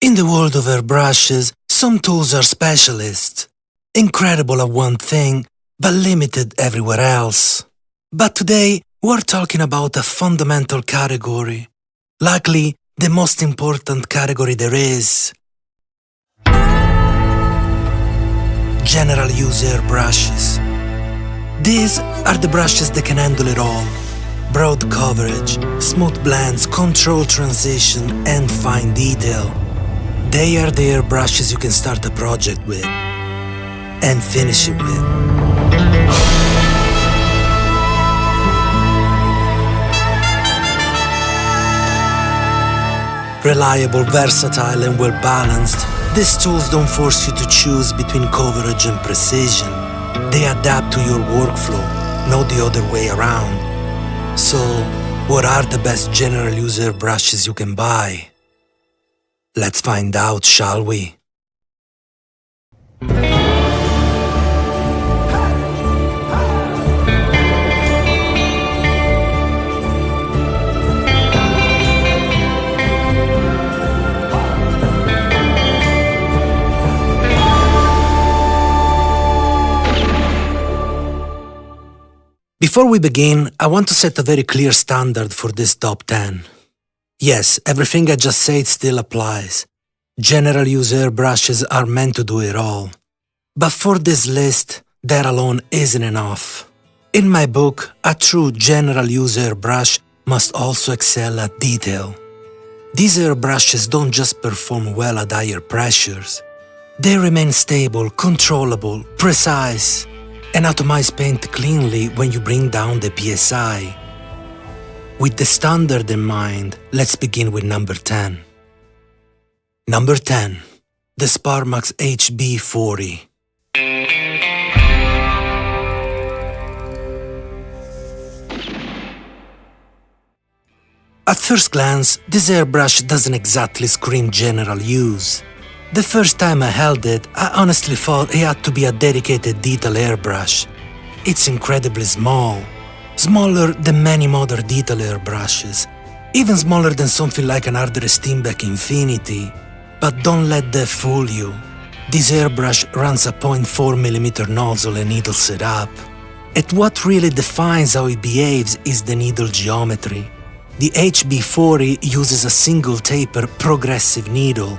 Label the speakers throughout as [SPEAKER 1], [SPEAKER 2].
[SPEAKER 1] In the world of airbrushes, some tools are specialists, incredible at one thing, but limited everywhere else. But today, we're talking about a fundamental category, likely the most important category there is. General-use airbrushes. These are the brushes that can handle it all. Broad coverage, smooth blends, controlled transition, and fine detail. They are the airbrushes you can start a project with and finish it with. Reliable, versatile, and well-balanced, these tools don't force you to choose between coverage and precision. They adapt to your workflow, not the other way around. So, what are the best general-use airbrushes you can buy? Let's find out, shall we? Before we begin, I want to set a very clear standard for this top 10. Yes, everything I just said still applies. General-use airbrushes are meant to do it all. But for this list, that alone isn't enough. In my book, a true general-use airbrush must also excel at detail. These airbrushes don't just perform well at higher pressures. They remain stable, controllable, precise, and atomize paint cleanly when you bring down the PSI. With the standard in mind, let's begin with number 10. Number 10. The Sparmax HB-040. At first glance, this airbrush doesn't exactly scream general use. The first time I held it, I honestly thought it had to be a dedicated detail airbrush. It's incredibly small. Smaller than many modern detail airbrushes, even smaller than something like an harder Steenbeck Infinity. But don't let that fool you. This airbrush runs a 0.4mm nozzle and needle setup. And what really defines how it behaves is the needle geometry. The HB-040 uses a single taper progressive needle.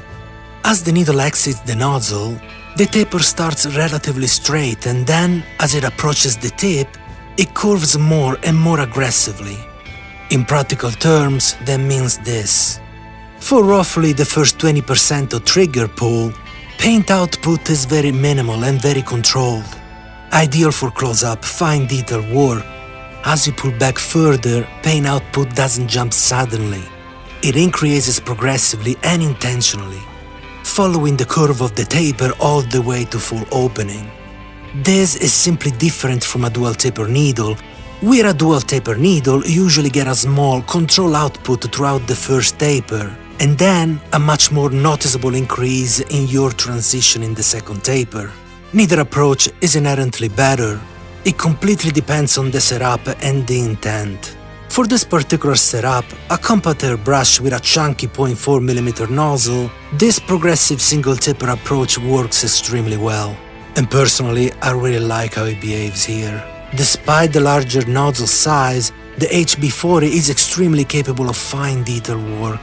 [SPEAKER 1] As the needle exits the nozzle, the taper starts relatively straight and then, as it approaches the tip, it curves more and more aggressively. In practical terms, that means this. For roughly the first 20% of trigger pull, paint output is very minimal and very controlled. Ideal for close-up, fine detail work. As you pull back further, paint output doesn't jump suddenly. It increases progressively and intentionally, following the curve of the taper all the way to full opening. This is simply different from a dual taper needle, where a dual taper needle usually gets a small control output throughout the first taper, and then a much more noticeable increase in your transition in the second taper. Neither approach is inherently better. It completely depends on the setup and the intent. For this particular setup, a compact airbrush with a chunky 0.4mm nozzle, this progressive single taper approach works extremely well. And personally, I really like how it behaves here. Despite the larger nozzle size, the HB-040 is extremely capable of fine detail work.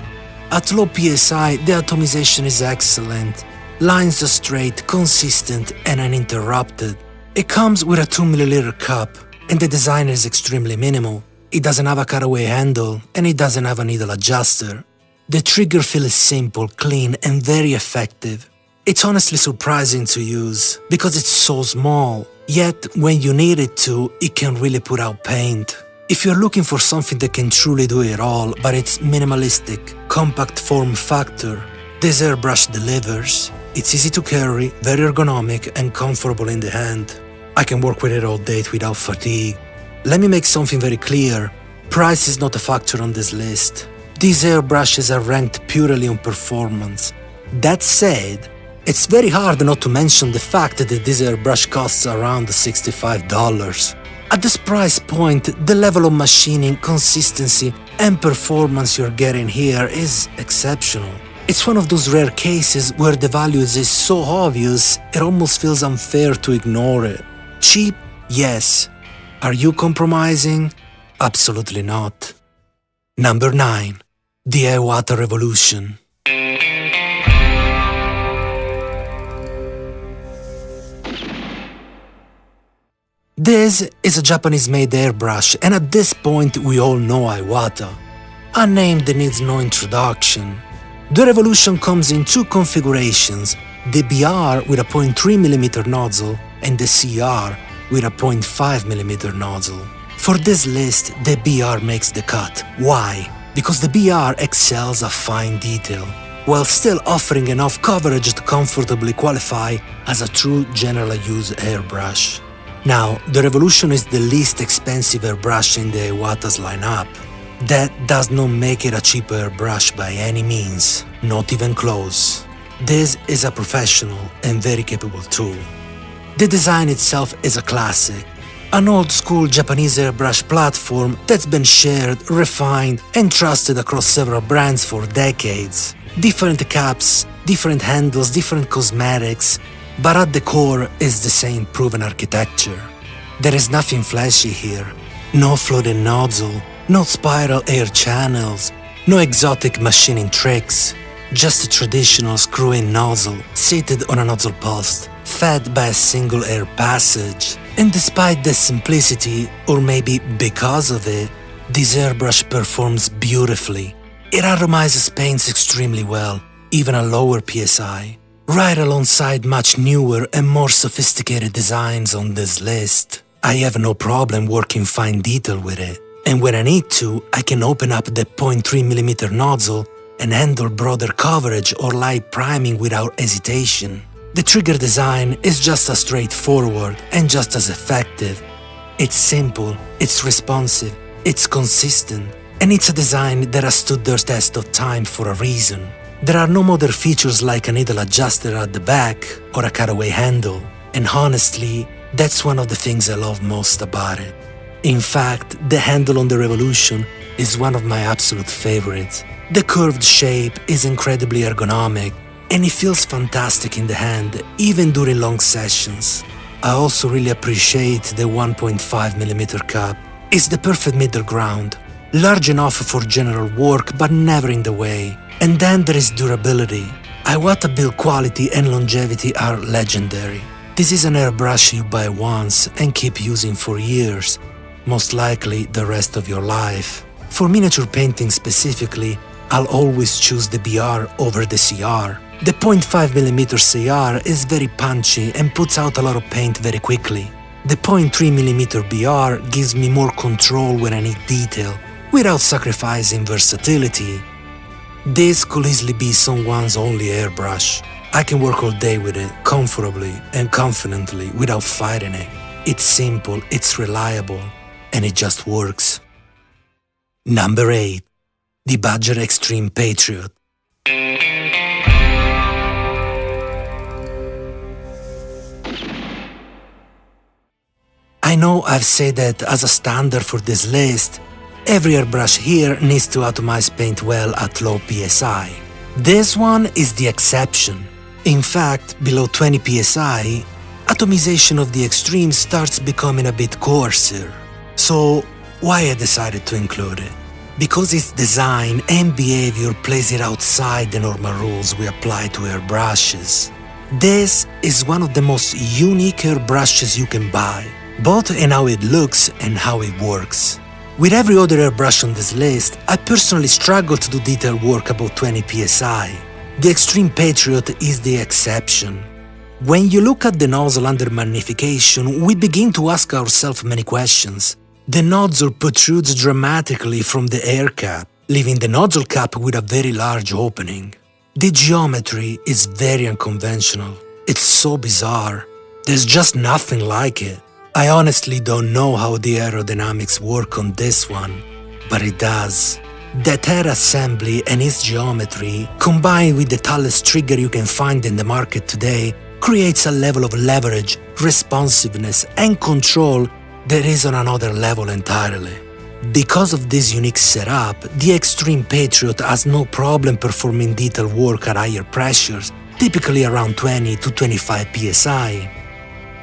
[SPEAKER 1] At low PSI, the atomization is excellent. Lines are straight, consistent, and uninterrupted. It comes with a 2ml cup, and the design is extremely minimal. It doesn't have a cutaway handle, and it doesn't have a needle adjuster. The trigger feel is simple, clean, and very effective. It's honestly surprising to use, because it's so small, yet when you need it to, it can really put out paint. If you're looking for something that can truly do it all, but it's minimalistic, compact form factor, this airbrush delivers. It's easy to carry, very ergonomic, and comfortable in the hand. I can work with it all day without fatigue. Let me make something very clear. Price is not a factor on this list. These airbrushes are ranked purely on performance. That said, it's very hard not to mention the fact that this airbrush costs around $65. At this price point, the level of machining, consistency, and performance you're getting here is exceptional. It's one of those rare cases where the values is so obvious it almost feels unfair to ignore it. Cheap? Yes. Are you compromising? Absolutely not. Number 9. The Iwata Revolution. This is a Japanese-made airbrush, and at this point we all know Iwata. A name that needs no introduction. The Revolution comes in two configurations, the BR with a 0.3mm nozzle and the CR with a 0.5mm nozzle. For this list, the BR makes the cut. Why? Because the BR excels at fine detail, while still offering enough coverage to comfortably qualify as a true general-use airbrush. Now, the Revolution is the least expensive airbrush in the Iwata's lineup. That does not make it a cheap airbrush by any means, not even close. This is a professional and very capable tool. The design itself is a classic, an old-school Japanese airbrush platform that's been shared, refined, and trusted across several brands for decades. Different caps, different handles, different cosmetics, but at the core is the same proven architecture. There is nothing flashy here, no floating nozzle, no spiral air channels, no exotic machining tricks, just a traditional screw-in nozzle seated on a nozzle post, fed by a single air passage. And despite the simplicity, or maybe because of it, this airbrush performs beautifully. It atomizes paints extremely well, even at lower PSI, right alongside much newer and more sophisticated designs on this list. I have no problem working fine detail with it, and when I need to, I can open up the 0.3mm nozzle and handle broader coverage or light priming without hesitation. The trigger design is just as straightforward and just as effective. It's simple, it's responsive, it's consistent, and it's a design that has stood the test of time for a reason. There are no modern features like a needle adjuster at the back or a cutaway handle, and honestly, that's one of the things I love most about it. In fact, the handle on the Revolution is one of my absolute favorites. The curved shape is incredibly ergonomic, and it feels fantastic in the hand, even during long sessions. I also really appreciate the 1.5mm cup. It's the perfect middle ground, large enough for general work but never in the way. And then there is durability. Iwata build quality and longevity are legendary. This is an airbrush you buy once and keep using for years, most likely the rest of your life. For miniature painting specifically, I'll always choose the BR over the CR. The 0.5mm CR is very punchy and puts out a lot of paint very quickly. The 0.3mm BR gives me more control when I need detail, without sacrificing versatility. This could easily be someone's only airbrush. I can work all day with it, comfortably and confidently, without fighting it. It's simple, it's reliable, and it just works. Number 8. The Badger Xtreme Patriot. I know I've said that as a standard for this list, every airbrush here needs to atomize paint well at low PSI. This one is the exception. In fact, below 20 PSI, atomization of the Xtreme starts becoming a bit coarser. So, why I decided to include it? Because its design and behavior plays it outside the normal rules we apply to airbrushes. This is one of the most unique airbrushes you can buy, both in how it looks and how it works. With every other airbrush on this list, I personally struggle to do detail work above 20 PSI. The Xtreme Patriot is the exception. When you look at the nozzle under magnification, we begin to ask ourselves many questions. The nozzle protrudes dramatically from the air cap, leaving the nozzle cap with a very large opening. The geometry is very unconventional. It's so bizarre. There's just nothing like it. I honestly don't know how the aerodynamics work on this one, but it does. That head assembly and its geometry, combined with the tallest trigger you can find in the market today, creates a level of leverage, responsiveness, and control that is on another level entirely. Because of this unique setup, the Xtreme Patriot has no problem performing detail work at higher pressures, typically around 20 to 25 psi.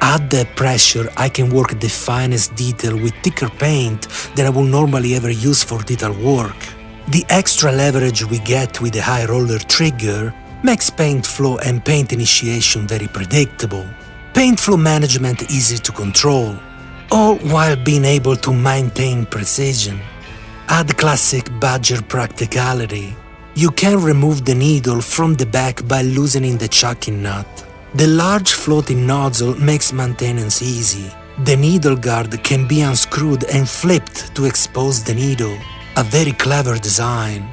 [SPEAKER 1] At that pressure, I can work the finest detail with thicker paint than I would normally ever use for detail work. The extra leverage we get with the high roller trigger makes paint flow and paint initiation very predictable. Paint flow management easy to control, all while being able to maintain precision. Add classic Badger practicality. You can remove the needle from the back by loosening the chucking nut. The large floating nozzle makes maintenance easy. The needle guard can be unscrewed and flipped to expose the needle. A very clever design.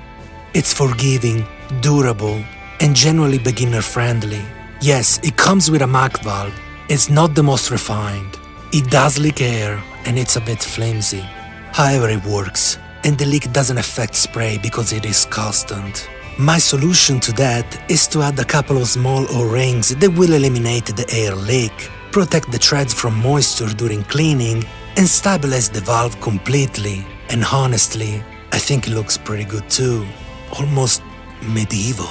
[SPEAKER 1] It's forgiving, durable, and generally beginner-friendly. Yes, it comes with a MAC valve. It's not the most refined. It does leak air, and it's a bit flimsy. However, it works, and the leak doesn't affect spray because it is constant. My solution to that is to add a couple of small O-rings that will eliminate the air leak, protect the threads from moisture during cleaning, and stabilize the valve completely. And honestly, I think it looks pretty good too. Almost medieval.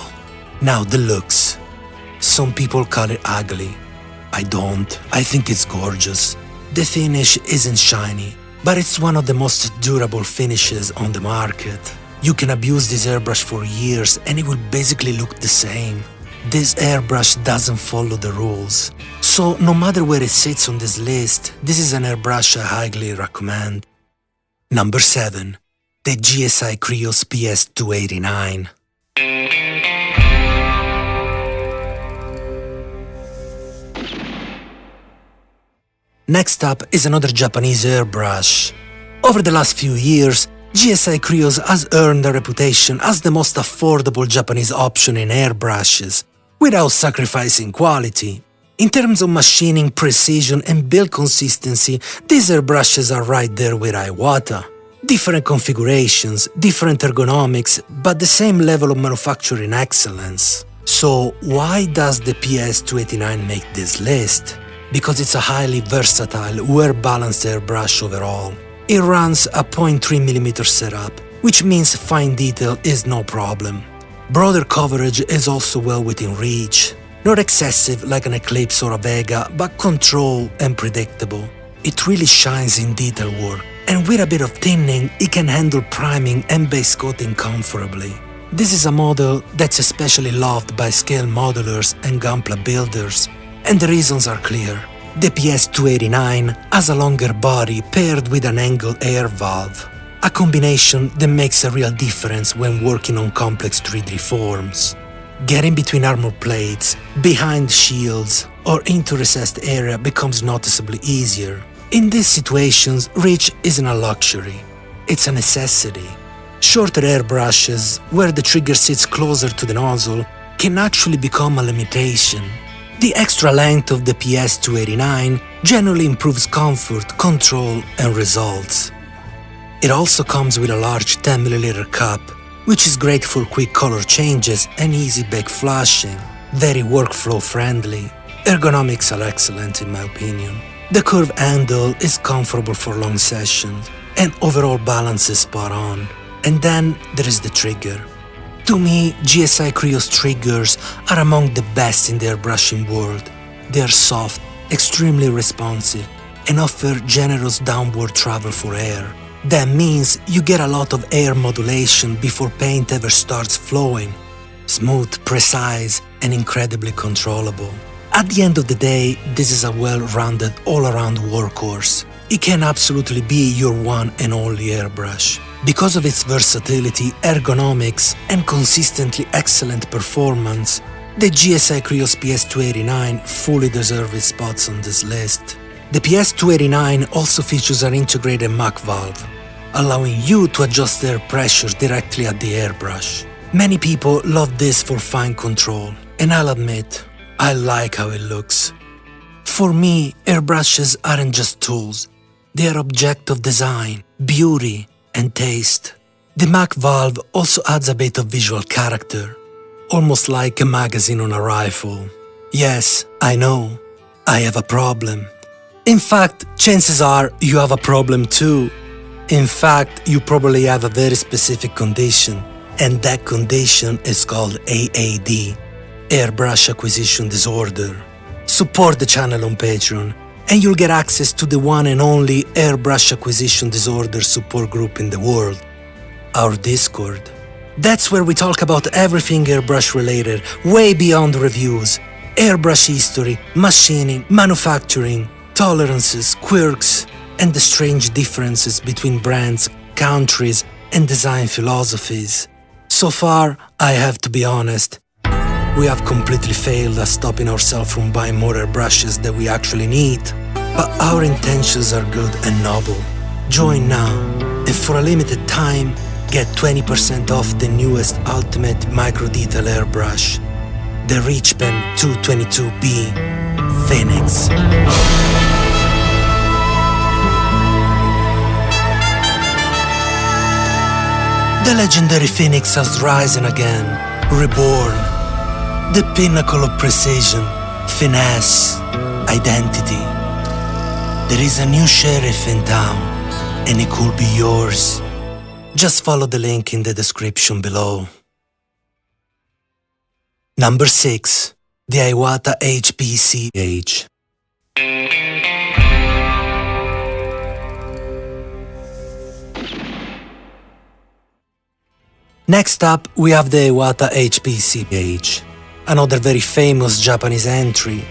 [SPEAKER 1] Now the looks. Some people call it ugly. I don't. I think it's gorgeous. The finish isn't shiny, but it's one of the most durable finishes on the market. You can abuse this airbrush for years and it will basically look the same. This airbrush doesn't follow the rules. So no matter where it sits on this list, this is an airbrush I highly recommend. Number 7. The GSI Creos PS-289. Next up is another Japanese airbrush. Over the last few years, GSI Creos has earned a reputation as the most affordable Japanese option in airbrushes, without sacrificing quality. In terms of machining precision and build consistency, these airbrushes are right there with Iwata. Different configurations, different ergonomics, but the same level of manufacturing excellence. So why does the PS-289 make this list? Because it's a highly versatile, well-balanced airbrush overall. It runs a 0.3mm setup, which means fine detail is no problem. Broader coverage is also well within reach. Not excessive like an Eclipse or a Vega, but controlled and predictable. It really shines in detail work, and with a bit of thinning, it can handle priming and base coating comfortably. This is a model that's especially loved by scale modelers and Gunpla builders. And the reasons are clear. The PS-289 has a longer body paired with an angled air valve, a combination that makes a real difference when working on complex 3D forms. Getting between armor plates, behind shields, or into recessed area becomes noticeably easier. In these situations, reach isn't a luxury, it's a necessity. Shorter airbrushes, where the trigger sits closer to the nozzle, can actually become a limitation. The extra length of the PS-289 generally improves comfort, control, and results. It also comes with a large 10ml cup, which is great for quick color changes and easy back flushing. Very workflow friendly. Ergonomics are excellent in my opinion. The curved handle is comfortable for long sessions, and overall balance is spot on. And then there is the trigger. To me, GSI Creos triggers are among the best in the airbrushing world. They are soft, extremely responsive, and offer generous downward travel for air. That means you get a lot of air modulation before paint ever starts flowing. Smooth, precise, and incredibly controllable. At the end of the day, this is a well-rounded, all-around workhorse. It can absolutely be your one and only airbrush. Because of its versatility, ergonomics, and consistently excellent performance, the GSI Creos PS-289 fully deserves its spots on this list. The PS-289 also features an integrated MAC valve, allowing you to adjust air pressure directly at the airbrush. Many people love this for fine control, and I'll admit, I like how it looks. For me, airbrushes aren't just tools, they are object of design, beauty, and taste. The MAC valve also adds a bit of visual character, almost like a magazine on a rifle. Yes, I know, I have a problem. In fact, chances are you have a problem too. In fact, you probably have a very specific condition, and that condition is called AAD, Airbrush Acquisition Disorder. Support the channel on Patreon, and you'll get access to the one and only Airbrush Acquisition Disorder support group in the world, our Discord. That's where we talk about everything airbrush related, way beyond reviews, airbrush history, machining, manufacturing, tolerances, quirks, and the strange differences between brands, countries, and design philosophies. So far, I have to be honest, we have completely failed at stopping ourselves from buying more airbrushes than we actually need. But our intentions are good and noble. Join now, and for a limited time, get 20% off the newest ultimate micro detail airbrush, the RICHPEN 222B Phoenix. The legendary Phoenix has risen again, reborn. The pinnacle of precision, finesse, identity. There is a new sheriff in town, and it could be yours. Just follow the link in the description below. Number 6. The Iwata HP-CH. Next up, we have the Iwata HP-CH, another very famous Japanese entry.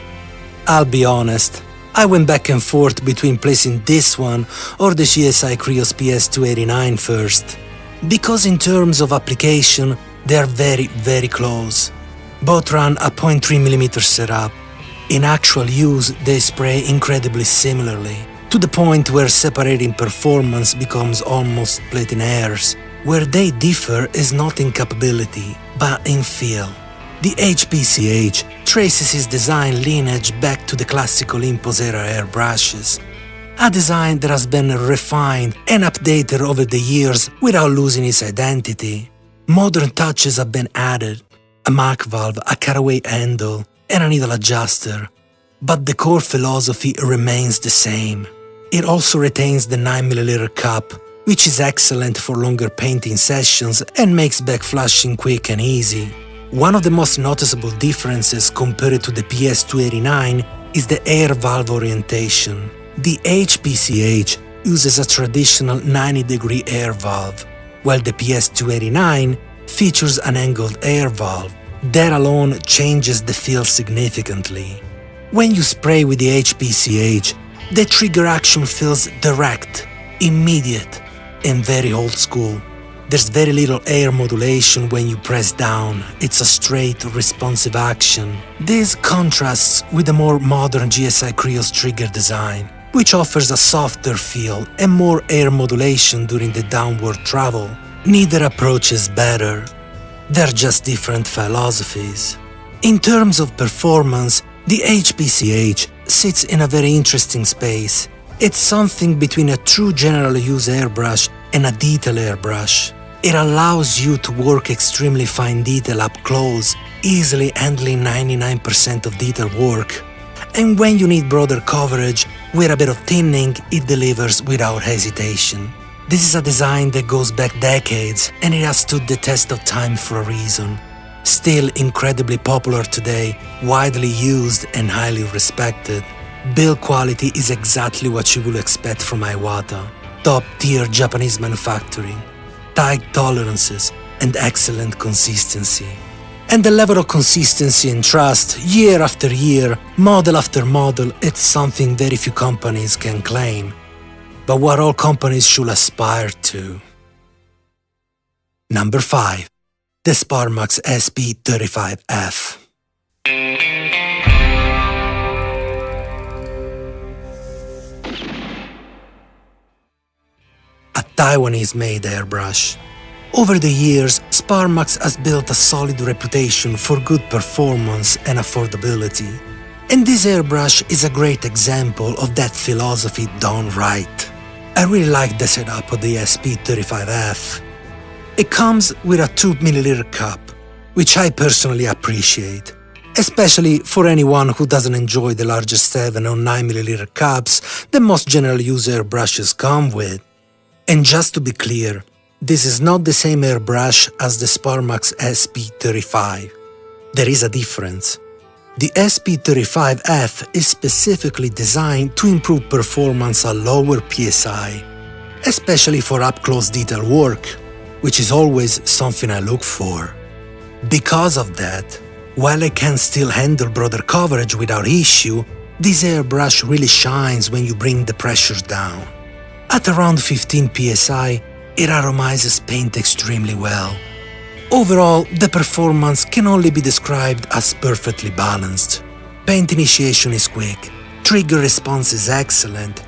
[SPEAKER 1] I'll be honest, I went back and forth between placing this one or the GSI Creos PS-289 first, because in terms of application, they are very close. Both run a 0.3mm setup. In actual use, they spray incredibly similarly, to the point where separating performance becomes almost splitting hairs. Where they differ is not in capability, but in feel. The HP-CH traces its design lineage back to the classic Olympus-era airbrushes, a design that has been refined and updated over the years without losing its identity. Modern touches have been added, a Mach valve, a cutaway handle, and a needle adjuster, but the core philosophy remains the same. It also retains the 9mm cup, which is excellent for longer painting sessions and makes backflashing quick and easy. One of the most noticeable differences compared to the PS-289 is the air valve orientation. The HP-CH uses a traditional 90-degree air valve, while the PS-289 features an angled air valve. That alone changes the feel significantly. When you spray with the HP-CH, the trigger action feels direct, immediate, and very old school. There's very little air modulation when you press down, it's a straight, responsive action. This contrasts with the more modern GSI Creos trigger design, which offers a softer feel and more air modulation during the downward travel. Neither approach is better, they're just different philosophies. In terms of performance, the HP-CH sits in a very interesting space. It's something between a true general-use airbrush and a detail airbrush. It allows you to work extremely fine detail up close, easily handling 99% of detail work. And when you need broader coverage, with a bit of thinning, it delivers without hesitation. This is a design that goes back decades, and it has stood the test of time for a reason. Still incredibly popular today, widely used and highly respected. Build quality is exactly what you will expect from Iwata. Top-tier Japanese manufacturing, tight tolerances, and excellent consistency. And the level of consistency and trust, year after year, model after model, it's something very few companies can claim, but what all companies should aspire to. Number 5. The Sparmax SP-35F. A Taiwanese-made airbrush. Over the years, Sparmax has built a solid reputation for good performance and affordability. And this airbrush is a great example of that philosophy done right. I really like the setup of the SP-35F. It comes with a 2ml cup, which I personally appreciate, especially for anyone who doesn't enjoy the larger 7 or 9ml cups that most general-use airbrushes come with. And just to be clear, this is not the same airbrush as the Sparmax SP-35. There is a difference. The SP-35F is specifically designed to improve performance at lower PSI, especially for up-close detail work, which is always something I look for. Because of that, while I can still handle broader coverage without issue, this airbrush really shines when you bring the pressures down. At around 15 psi, it atomizes paint extremely well. Overall, the performance can only be described as perfectly balanced. Paint initiation is quick, trigger response is excellent.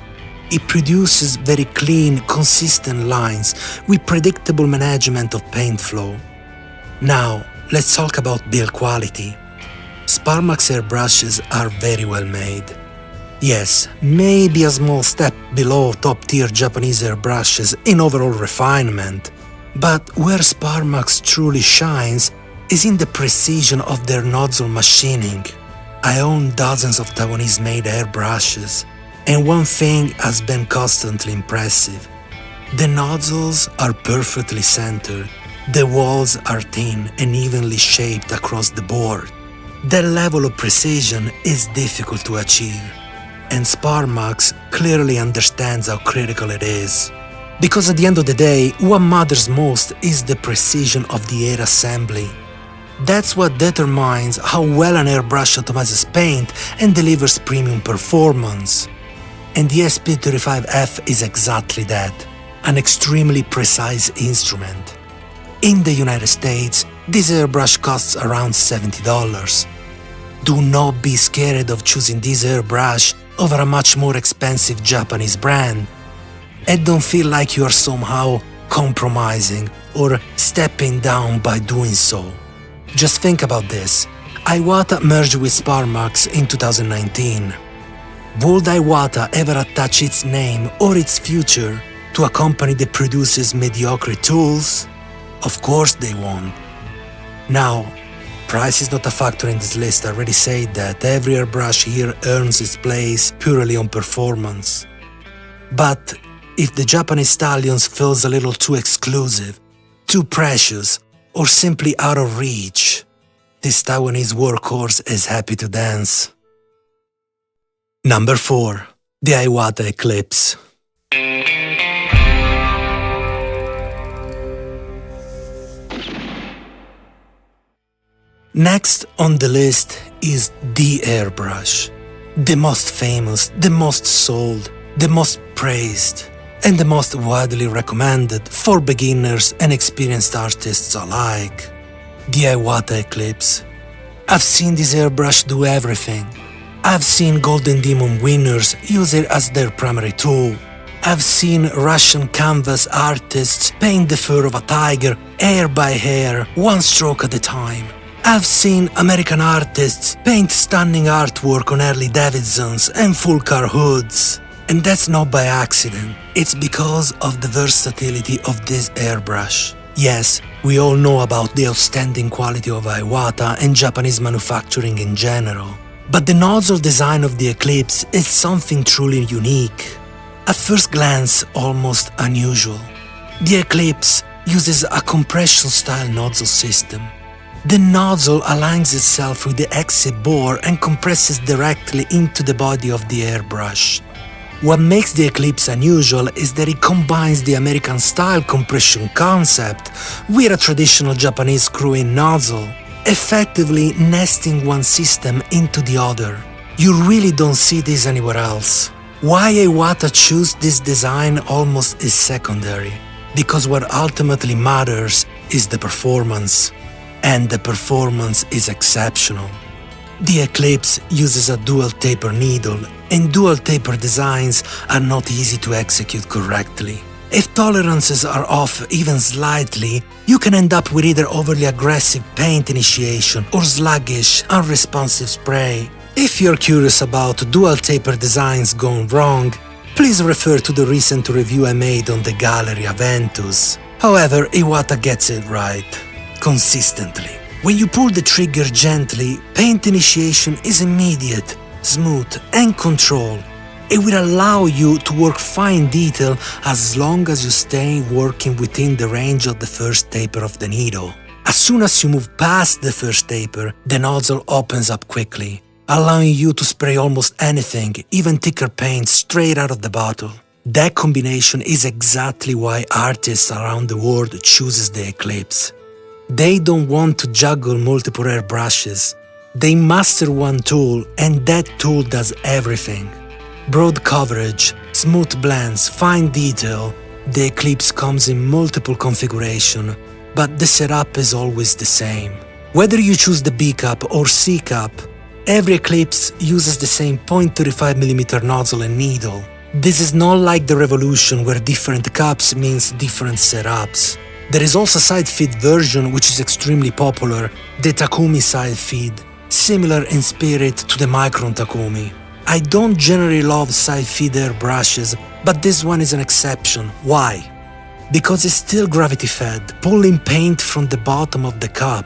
[SPEAKER 1] It produces very clean, consistent lines with predictable management of paint flow. Now, let's talk about build quality. Sparmax airbrushes are very well made. Yes, maybe a small step below top-tier Japanese airbrushes in overall refinement, but where Sparmax truly shines is in the precision of their nozzle machining. I own dozens of Taiwanese-made airbrushes, and one thing has been constantly impressive. The nozzles are perfectly centered, the walls are thin and evenly shaped across the board. That level of precision is difficult to achieve, and Sparmax clearly understands how critical it is. Because at the end of the day, what matters most is the precision of the air assembly. That's what determines how well an airbrush atomizes paint and delivers premium performance. And the SP-35F is exactly that, an extremely precise instrument. In the United States, this airbrush costs around $70. Do not be scared of choosing this airbrush over a much more expensive Japanese brand. And don't feel like you are somehow compromising or stepping down by doing so. Just think about this. Iwata merged with Sparmax in 2019. Would Iwata ever attach its name or its future to a company that produces mediocre tools? Of course they won't. Now, price is not a factor in this list. I already said that every airbrush here earns its place purely on performance. But if the Japanese stallions feels a little too exclusive, too precious, or simply out of reach, this Taiwanese workhorse is happy to dance. Number 4. The Iwata Eclipse. Next on the list is the airbrush. The most famous, the most sold, the most praised, and the most widely recommended for beginners and experienced artists alike. The Iwata Eclipse. I've seen this airbrush do everything. I've seen Golden Demon winners use it as their primary tool. I've seen Russian canvas artists paint the fur of a tiger hair by hair, one stroke at a time. I've seen American artists paint stunning artwork on Harley Davidsons and full car hoods. And that's not by accident, it's because of the versatility of this airbrush. Yes, we all know about the outstanding quality of Iwata and Japanese manufacturing in general. But the nozzle design of the Eclipse is something truly unique. At first glance, almost unusual. The Eclipse uses a compression-style nozzle system. The nozzle aligns itself with the exit bore and compresses directly into the body of the airbrush. What makes the Eclipse unusual is that it combines the American-style compression concept with a traditional Japanese screw-in nozzle, effectively nesting one system into the other. You really don't see this anywhere else. Why Iwata chose this design almost is secondary, because what ultimately matters is the performance. And the performance is exceptional. The Eclipse uses a dual taper needle, and dual taper designs are not easy to execute correctly. If tolerances are off even slightly, you can end up with either overly aggressive paint initiation or sluggish, unresponsive spray. If you're curious about dual taper designs gone wrong, please refer to the recent review I made on the Gallery Aventus. However, Iwata gets it right, consistently. When you pull the trigger gently, paint initiation is immediate, smooth and controlled. It will allow you to work fine detail as long as you stay working within the range of the first taper of the needle. As soon as you move past the first taper, the nozzle opens up quickly, allowing you to spray almost anything, even thicker paint, straight out of the bottle. That combination is exactly why artists around the world chooses the Eclipse. They don't want to juggle multiple airbrushes. They master one tool, and that tool does everything. Broad coverage, smooth blends, fine detail. The Eclipse comes in multiple configurations, but the setup is always the same. Whether you choose the B cup or C cup, every Eclipse uses the same 0.35mm nozzle and needle. This is not like the Revolution where different cups means different setups. There is also a side feed version which is extremely popular, the Takumi side feed, similar in spirit to the Micron Takumi. I don't generally love side feed airbrushes, but this one is an exception. Why? Because it's still gravity fed, pulling paint from the bottom of the cup.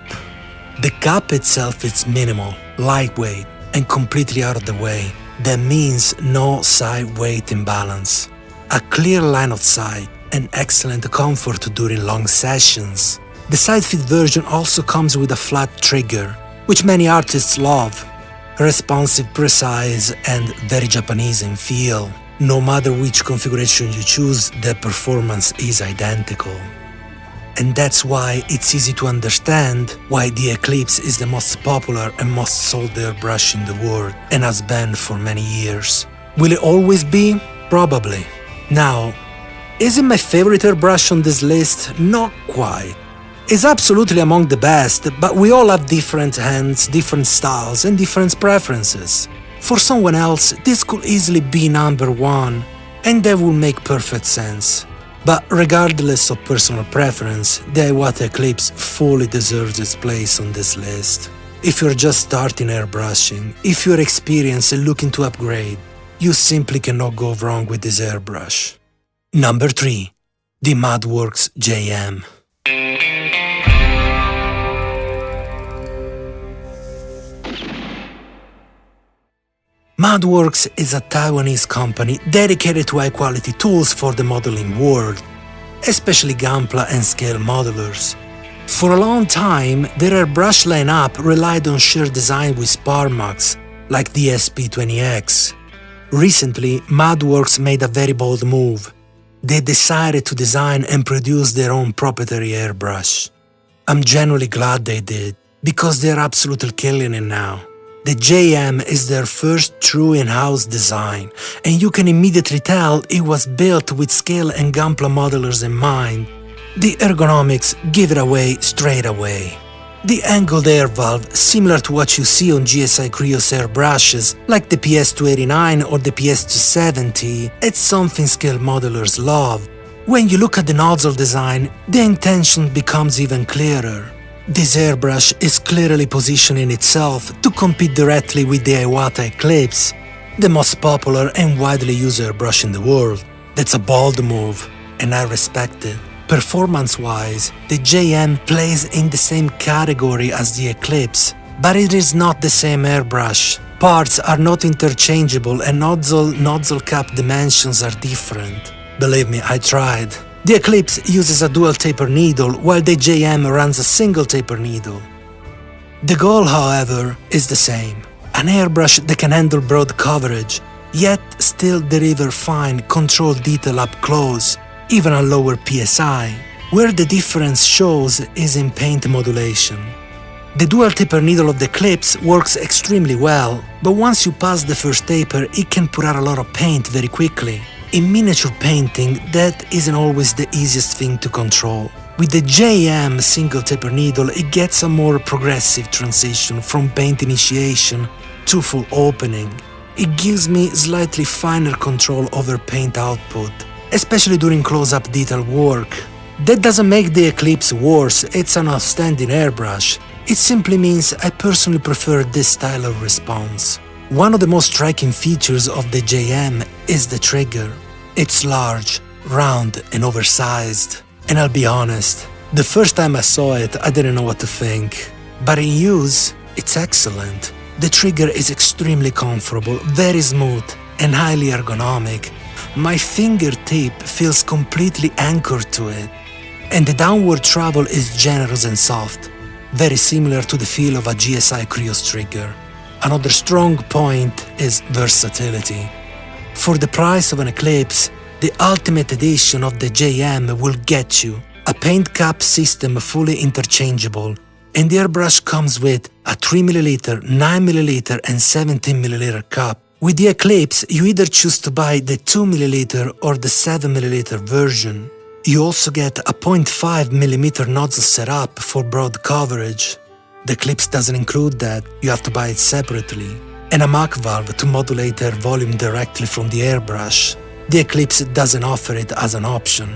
[SPEAKER 1] The cup itself is minimal, lightweight, and completely out of the way. That means no side weight imbalance. A clear line of sight and excellent comfort during long sessions. The side feed version also comes with a flat trigger, which many artists love. Responsive, precise, and very Japanese in feel. No matter which configuration you choose, the performance is identical. And that's why it's easy to understand why the Eclipse is the most popular and most sold airbrush in the world and has been for many years. Will it always be? Probably. Now, is it my favorite airbrush on this list? Not quite. It's absolutely among the best, but we all have different hands, different styles, and different preferences. For someone else, this could easily be number one, and that would make perfect sense. But regardless of personal preference, the Iwata Eclipse fully deserves its place on this list. If you're just starting airbrushing, if you're experienced and looking to upgrade, you simply cannot go wrong with this airbrush. Number 3. The Madworks JM. Madworks is a Taiwanese company dedicated to high-quality tools for the modeling world, especially Gunpla and scale modelers. For a long time, their airbrush lineup relied on shared design with Sparmax, like the SP-20X. Recently, Madworks made a very bold move. They decided to design and produce their own proprietary airbrush. I'm genuinely glad they did, because they're absolutely killing it now. The JM is their first true in-house design, and you can immediately tell it was built with scale and Gunpla modelers in mind. The ergonomics give it away straight away. The angled air valve, similar to what you see on GSI Creos airbrushes like the PS-289 or the PS-270, it's something scale modelers love. When you look at the nozzle design, the intention becomes even clearer. This airbrush is clearly positioning itself to compete directly with the Iwata Eclipse, the most popular and widely used airbrush in the world. That's a bold move, and I respect it. Performance-wise, the JM plays in the same category as the Eclipse, but it is not the same airbrush. Parts are not interchangeable and nozzle cap dimensions are different. Believe me, I tried. The Eclipse uses a dual taper needle, while the JM runs a single taper needle. The goal, however, is the same. An airbrush that can handle broad coverage, yet still deliver fine, controlled detail up close, even at lower PSI. Where the difference shows is in paint modulation. The dual taper needle of the Eclipse works extremely well, but once you pass the first taper, it can put out a lot of paint very quickly. In miniature painting, that isn't always the easiest thing to control. With the JM single taper needle, it gets a more progressive transition from paint initiation to full opening. It gives me slightly finer control over paint output, especially during close-up detail work. That doesn't make the Eclipse worse, it's an outstanding airbrush. It simply means I personally prefer this style of response. One of the most striking features of the JM is the trigger. It's large, round, and oversized. And I'll be honest, the first time I saw it, I didn't know what to think. But in use, it's excellent. The trigger is extremely comfortable, very smooth, and highly ergonomic. My fingertip feels completely anchored to it, and the downward travel is generous and soft, very similar to the feel of a GSI Creos trigger. Another strong point is versatility. For the price of an Eclipse, the Ultimate Edition of the JM will get you a paint cap system fully interchangeable, and the airbrush comes with a 3ml, 9ml and 17ml cup. With the Eclipse, you either choose to buy the 2ml or the 7ml version. You also get a 0.5mm nozzle setup for broad coverage. The Eclipse doesn't include that, you have to buy it separately. And a Mach valve to modulate air volume directly from the airbrush. The Eclipse doesn't offer it as an option.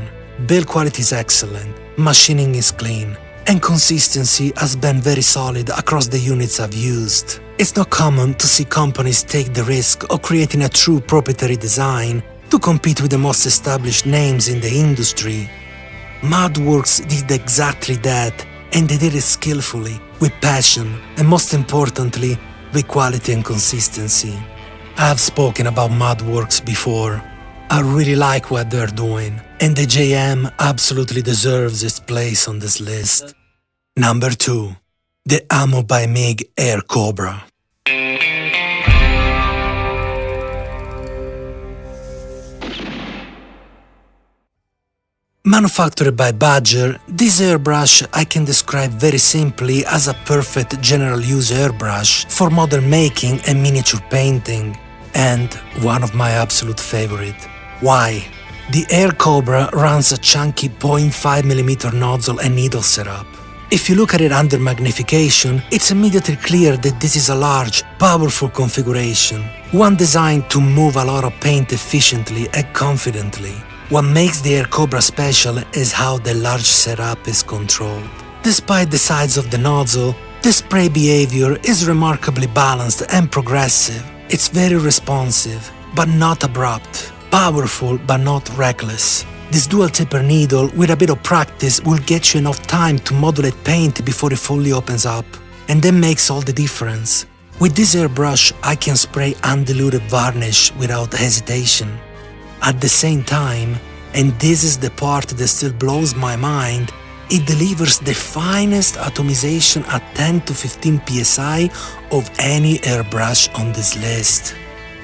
[SPEAKER 1] Build quality is excellent, machining is clean, and consistency has been very solid across the units I've used. It's not common to see companies take the risk of creating a true proprietary design to compete with the most established names in the industry. Madworks did exactly that, and they did it skillfully, with passion, and most importantly, with quality and consistency. I have spoken about Madworks before. I really like what they're doing, and the JM absolutely deserves its place on this list. Number 2. The Ammo by Mig AirCobra. Manufactured by Badger, this airbrush I can describe very simply as a perfect general-use airbrush for model making and miniature painting, and one of my absolute favorite. Why? The AirCobra runs a chunky 0.5mm nozzle and needle setup. If you look at it under magnification, it's immediately clear that this is a large, powerful configuration, one designed to move a lot of paint efficiently and confidently. What makes the AirCobra special is how the large setup is controlled. Despite the size of the nozzle, the spray behavior is remarkably balanced and progressive. It's very responsive, but not abrupt. Powerful, but not reckless. This dual tipper needle, with a bit of practice, will get you enough time to modulate paint before it fully opens up, and that makes all the difference. With this airbrush, I can spray undiluted varnish without hesitation. At the same time, and this is the part that still blows my mind, it delivers the finest atomization at 10 to 15 psi of any airbrush on this list.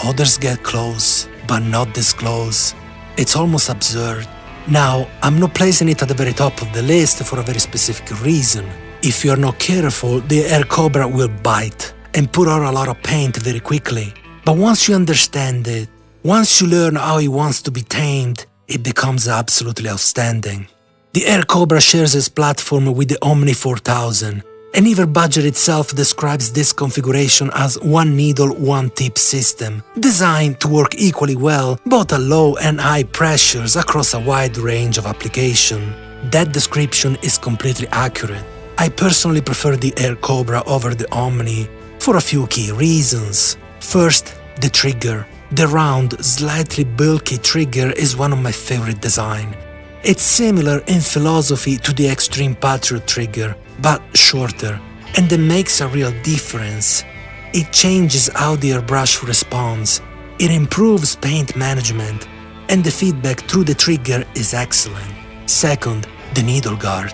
[SPEAKER 1] Others get close, but not this close. It's almost absurd. Now, I'm not placing it at the very top of the list for a very specific reason. If you're not careful, the AirCobra will bite and put out a lot of paint very quickly. But once you understand it, once you learn how it wants to be tamed, it becomes absolutely outstanding. The AirCobra shares its platform with the Omni 4000, and even Badger itself describes this configuration as one needle, one tip system, designed to work equally well both at low and high pressures across a wide range of application. That description is completely accurate. I personally prefer the AirCobra over the Omni for a few key reasons. First, the trigger. The round, slightly bulky trigger is one of my favorite designs. It's similar in philosophy to the Xtreme Patriot trigger, but shorter, and that makes a real difference. It changes how the airbrush responds, it improves paint management, and the feedback through the trigger is excellent. Second, the needle guard.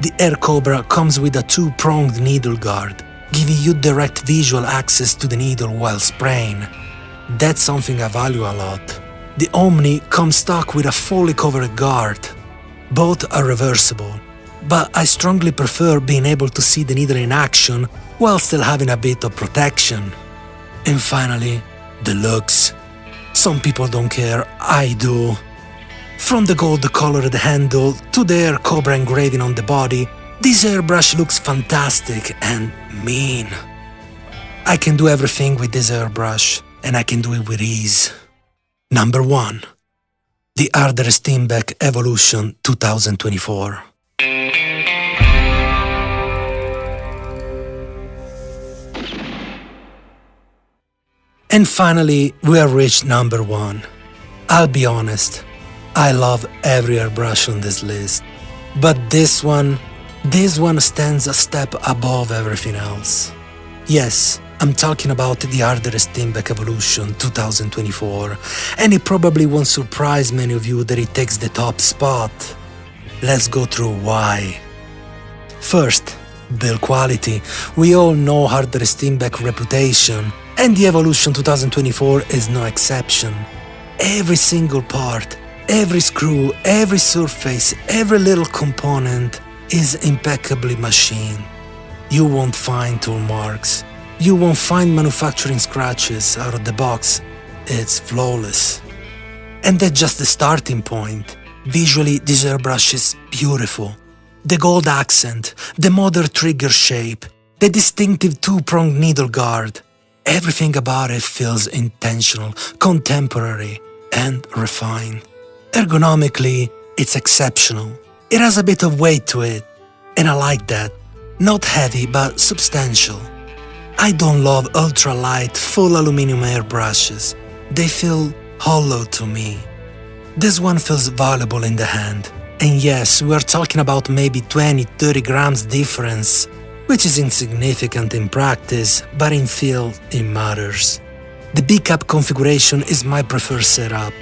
[SPEAKER 1] The AirCobra comes with a two-pronged needle guard, giving you direct visual access to the needle while spraying. That's something I value a lot. The Omni comes stock with a fully covered guard. Both are reversible, but I strongly prefer being able to see the needle in action while still having a bit of protection. And finally, the looks. Some people don't care, I do. From the gold-colored handle to the AirCobra engraving on the body, this airbrush looks fantastic and mean. I can do everything with this airbrush, and I can do it with ease. Number 1. The Steenbeck Evolution 2024. And finally, we have reached number 1. I'll be honest, I love every airbrush on this list, but this one stands a step above everything else. Yes, I'm talking about the harder Steenbeck Evolution 2024, and it probably won't surprise many of you that it takes the top spot. Let's go through why. First, build quality. We all know harder Steenbeck reputation, and the Evolution 2024 is no exception. Every single part, every screw, every surface, every little component is impeccably machined. You won't find tool marks. You won't find manufacturing scratches out of the box. It's flawless. And that's just the starting point. Visually, this airbrush is beautiful. The gold accent, the modern trigger shape, the distinctive two-pronged needle guard. Everything about it feels intentional, contemporary, and refined. Ergonomically, it's exceptional. It has a bit of weight to it, and I like that. Not heavy, but substantial. I don't love ultra-light, full aluminum airbrushes. They feel hollow to me. This one feels valuable in the hand. And yes, we are talking about maybe 20-30 grams difference, which is insignificant in practice, but in feel, it matters. The B-cap configuration is my preferred setup.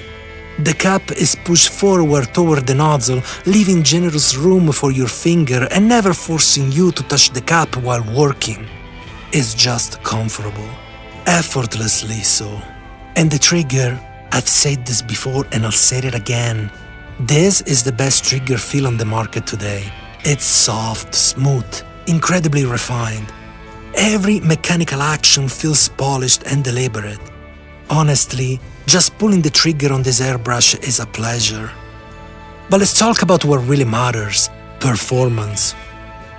[SPEAKER 1] The cap is pushed forward toward the nozzle, leaving generous room for your finger and never forcing you to touch the cap while working. It's just comfortable, effortlessly so. And the trigger, I've said this before and I'll say it again. This is the best trigger feel on the market today. It's soft, smooth, incredibly refined. Every mechanical action feels polished and deliberate. Honestly, just pulling the trigger on this airbrush is a pleasure. But let's talk about what really matters: performance.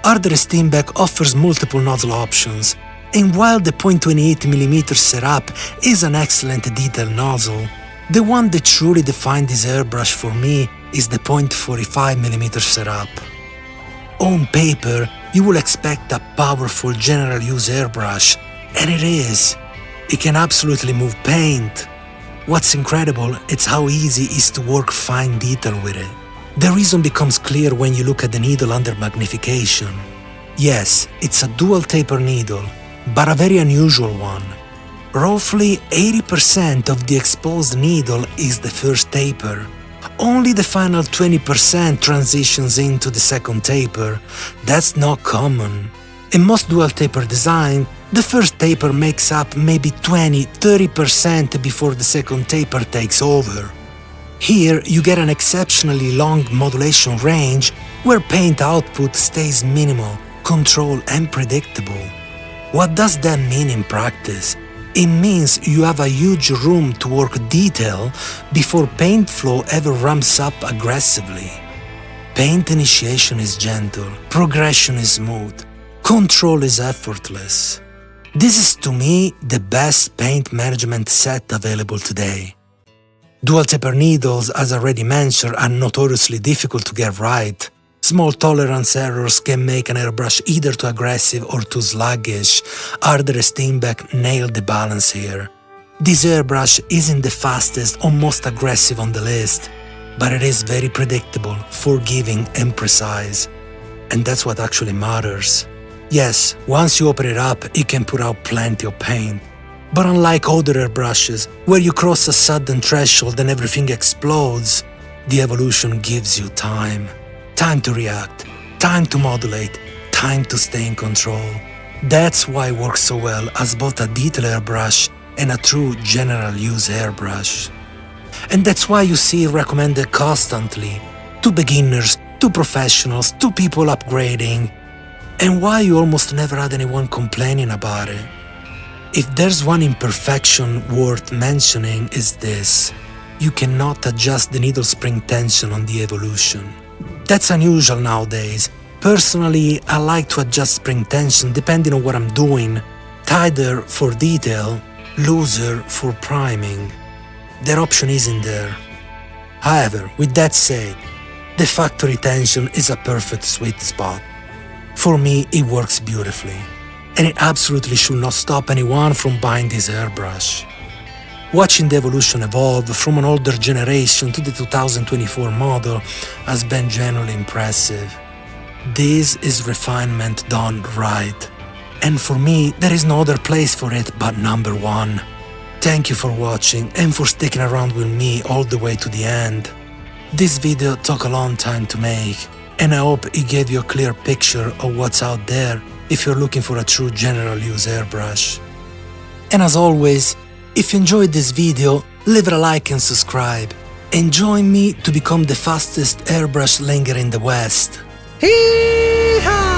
[SPEAKER 1] Harder Steenbeck offers multiple nozzle options, and while the .28mm setup is an excellent detail nozzle, the one that truly defined this airbrush for me is the .45mm setup. On paper, you will expect a powerful General-Use airbrush, and it is. It can absolutely move paint. What's incredible is how easy it is to work fine detail with it. The reason becomes clear when you look at the needle under magnification. Yes, it's a dual taper needle, but a very unusual one. Roughly 80% of the exposed needle is the first taper. Only the final 20% transitions into the second taper. That's not common. In most dual taper design, the first taper makes up maybe 20–30% before the second taper takes over. Here, you get an exceptionally long modulation range where paint output stays minimal, controlled and predictable. What does that mean in practice? It means you have a huge room to work detail before paint flow ever ramps up aggressively. Paint initiation is gentle, progression is smooth, control is effortless. This is to me the best paint management set available today. Dual taper needles, as already mentioned, are notoriously difficult to get right. Small tolerance errors can make an airbrush either too aggressive or too sluggish. Harder Steenbeck nailed the balance here. This airbrush isn't the fastest or most aggressive on the list, but it is very predictable, forgiving and precise. And that's what actually matters. Yes, once you open it up, it can put out plenty of paint. But unlike other airbrushes, where you cross a sudden threshold and everything explodes, the Evolution gives you time. Time to react, time to modulate, time to stay in control. That's why it works so well as both a detail airbrush and a true General-Use airbrush. And that's why you see it recommended constantly, to beginners, to professionals, to people upgrading, and why you almost never had anyone complaining about it. If there's one imperfection worth mentioning is this: you cannot adjust the needle spring tension on the Evolution. That's unusual nowadays. Personally, I like to adjust spring tension depending on what I'm doing. Tighter for detail, looser for priming. That option isn't there. However, with that said, the factory tension is a perfect sweet spot. For me, it works beautifully, and it absolutely should not stop anyone from buying this airbrush. Watching the Evolution evolve from an older generation to the 2024 model has been genuinely impressive. This is refinement done right, and for me there is no other place for it but number one. Thank you for watching and for sticking around with me all the way to the end. This video took a long time to make, and I hope it gave you a clear picture of what's out there if you're looking for a true general use airbrush. And as always, if you enjoyed this video, leave a like and subscribe, and join me to become the fastest airbrush slinger in the West. Hee-haw!